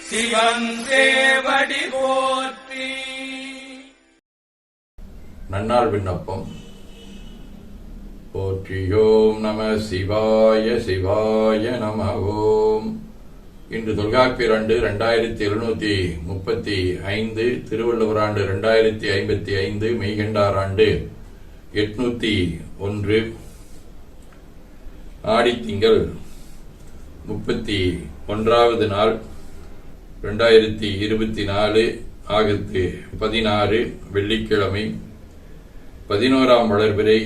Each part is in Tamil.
சிவன் தேவடி போற்றி. நன்னாள் விண்ணப்பம். போற்றியோம் நம சிவாய சிவாய நம ஓம். இன்று தொல்காப்பியர் ஆண்டு 2735, திருவள்ளுவர் ஆண்டு 2055, மெய்கண்டார் ஆண்டு 801. ஆடித்திங்கள் 31வது நாள், 2024, ஆகஸ்ட் 16, வெள்ளிக்கிழமை. 11ஆம் வளர்பிறை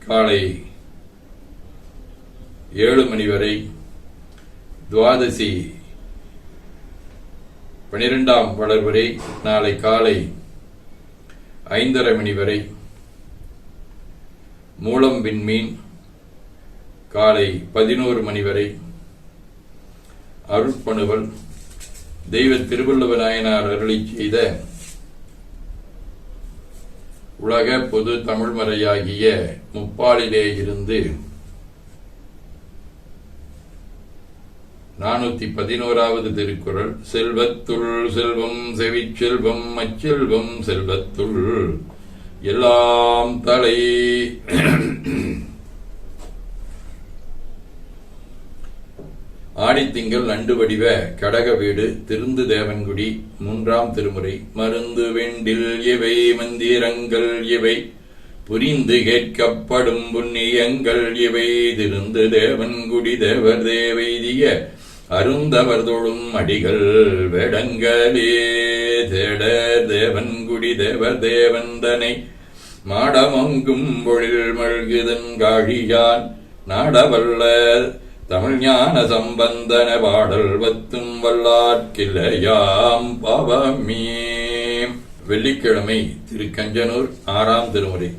காலை 7 மணி வரை, துவாதசி 12ஆம் வளர்பிறை நாளை காலை 5:30 மணி வரை, மூலம் விண்மீன் காலை 11 மணி வரை, அருட்பணுவல் தெய்வ திருவள்ளுவ நாயனார் அருளி செய்த உலக பொது தமிழ்மறையாகிய முப்பாலிலே இருந்து 411வது திருக்குறள். செல்வத்துள் செல்வம் செவிச்செல்வம் அச்செல்வம் செல்வத்துள் எல்லாம் தலை. ஆடித்திங்கள் நண்டு வடிவ கடக வீடு, திருந்து தேவன்குடி, 3ஆம் திருமுறை. மருந்து வெண்டில் இவை மந்திரங்கள் இவை புரிந்து கேட்கப்படும் புண்ணியங்கள் இவை திருந்து தேவன்குடி தேவர் தேவைதிய அருந்தவர் தொழும் அடிகள் வேடங்களே. தேடர் தேவன்குடி தேவர் தேவந்தனை மாடமங்கும் பொழில் மழ்குதன் காழியான் நாடவல்ல தமிழ் ஞான சம்பந்தன பாடல் வத்தும் வல்லாட்கில்லையாம் பாவமே. வெள்ளிக்கிழமை, திருக்கஞ்சனூர் 6ஆம் திருமுறை.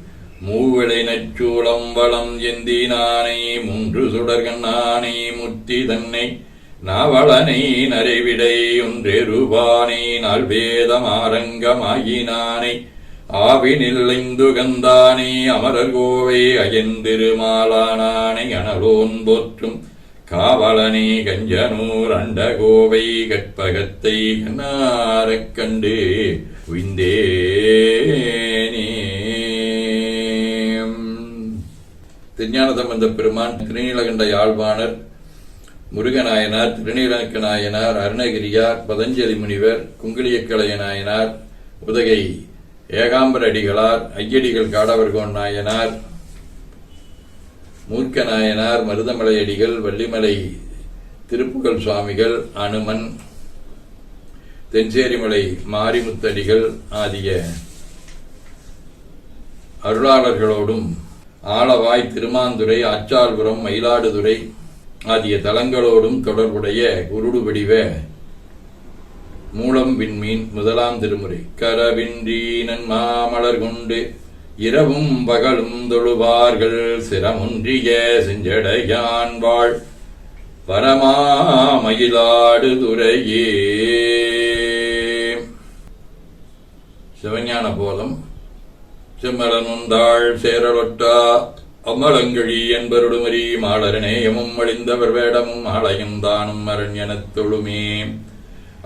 மூவிளை நச்சூளம் வளம் எந்தினானை 3 சுடர்கண்ணானை முத்தி தன்னை நாவலனை நரைவிடை ஒன்றெருவானை நால்வேதம் ஆரங்கமாயினானை ஆவினில் 5 கந்தானை அமரர் கோவை அயந்திருமாலானானை அனலோன் போற்றும் காவலனே கஞ்சனூர் அண்ட கோவை கற்பகத்தை கண்ணாரக் கண்டு உய்ந்தேனே. திருஞான சம்பந்த பெருமான், திருநீலகண்ட யாழ்ப்பாணர், முருகநாயனார், திருநீலக்க நாயனார், அருணகிரியார், பதஞ்சலி முனிவர், குங்கிலியக்கலைய நாயனார், உதகை ஏகாம்பர அடிகளார், ஐயடிகள் காடவர்கோன் நாயனார், மூர்க்க நாயனார், மருதமலை அடிகள், வள்ளிமலை திருப்புகழ் சுவாமிகள், அனுமன், தென்சேரிமலை மாரிமுத்தடிகள் ஆகிய அருளாளர்களோடும் ஆலவாய், திருமாந்துறை, ஆச்சால்புரம், மயிலாடுதுறை ஆகிய தலங்களோடும் தொடர்புடைய குருடு வடிவ மூலம் விண்மீன் 1ஆம் திருமுறை. கரவின்றீனன் மாமலர் கொண்டு இரவும் பகலும் தொழுவார்கள் சிரமொன்றிய செஞ்சடையான் வாழ் பரமா மயிலாடுதுறையே. சிவஞான போதம். செம்மலனுந்தாள் சேரலொட்டா அம்மலங்கழி என்பருடுமரி மாளரநேயமும் அழிந்தவர் வேடமும் ஆலயம் தானும் அரண்யனத் தொழுமே.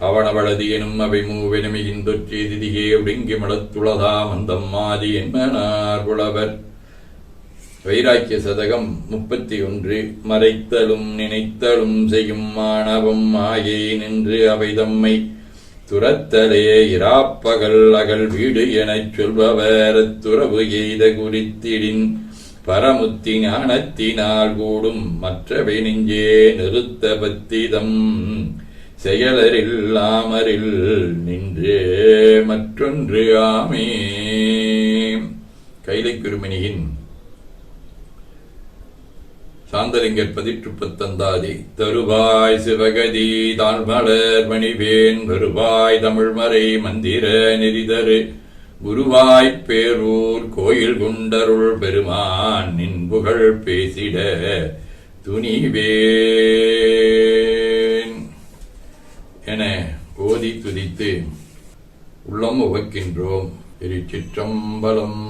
அவனவளதி எனும் அவை மூவெனுமிகின்றொற்றி திதியே ஒடுங்கி மடத்துளதா மந்தம் மாதி என்பனார் புலவர். வைராக்கிய சதகம் 31. மறைத்தலும் நினைத்தலும் செய்யும் மாணவம் மாயை நின்று அவை தம்மை துரத்தலே இராப்பகல் அகல் வீடு எனச் சொல்பவர் துறவு எய்த குறித்திடின் பரமுத்தி ஞானத்தினால் கூடும் மற்றவை நெஞ்சே நிறுத்த பத்திதம் செயலரில் ஆமரில் நின்று மற்றொன்று ஆமே. கைலை குருமணியின் சாந்தலிங்கர் 19 தருவாய் சிவகதி தாழ்மலர் மணிவேன் வருவாய் தமிழ்மறை மந்திர நெறிதரு குருவாய்ப் பேரூர் கோயில் குண்டருள் பெருமான் நின் புகழ் பேசிட துணிவேன் என ஓதி துதித்து உள்ளம் உவக்கின்றோம். திருச்சிற்றம்பலம்.